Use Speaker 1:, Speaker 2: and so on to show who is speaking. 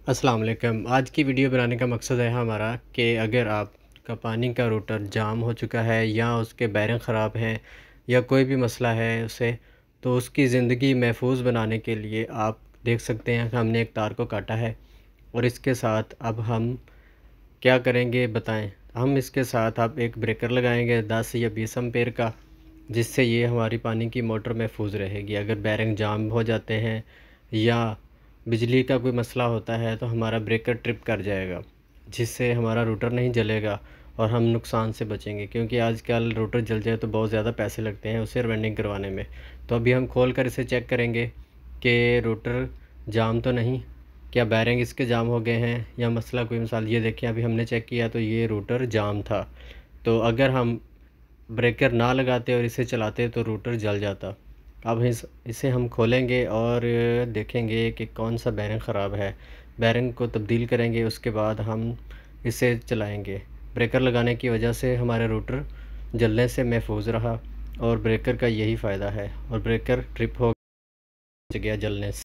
Speaker 1: अस्सलाम वालेकुम। आज की वीडियो बनाने का मकसद है हमारा कि अगर आपका पानी का रोटर जाम हो चुका है या उसके बैरिंग ख़राब हैं या कोई भी मसला है उसे, तो उसकी ज़िंदगी महफूज बनाने के लिए आप देख सकते हैं कि हमने एक तार को काटा है और इसके साथ अब हम क्या करेंगे बताएं। हम इसके साथ अब एक ब्रेकर लगाएंगे 10 या 20 एम्पेयर का, जिससे ये हमारी पानी की मोटर महफूज रहेगी। अगर बैरिंग जाम हो जाते हैं या बिजली का कोई मसला होता है तो हमारा ब्रेकर ट्रिप कर जाएगा, जिससे हमारा रूटर नहीं जलेगा और हम नुकसान से बचेंगे, क्योंकि आजकल रूटर जल जाए तो बहुत ज़्यादा पैसे लगते हैं उसे रिवेंडिंग करवाने में। तो अभी हम खोल कर इसे चेक करेंगे कि रूटर जाम तो नहीं, क्या बैरिंग इसके जाम हो गए हैं या मसला कोई मिसाल। ये देखिए अभी हमने चेक किया तो ये रूटर जाम था। तो अगर हम ब्रेकर ना लगाते और इसे चलाते तो रूटर जल जाता। अब इसे हम खोलेंगे और देखेंगे कि कौन सा बैरिंग ख़राब है। बैरिंग को तब्दील करेंगे, उसके बाद हम इसे चलाएंगे। ब्रेकर लगाने की वजह से हमारा रूटर जलने से महफूज रहा और ब्रेकर का यही फ़ायदा है, और ब्रेकर ट्रिप हो गया जलने से।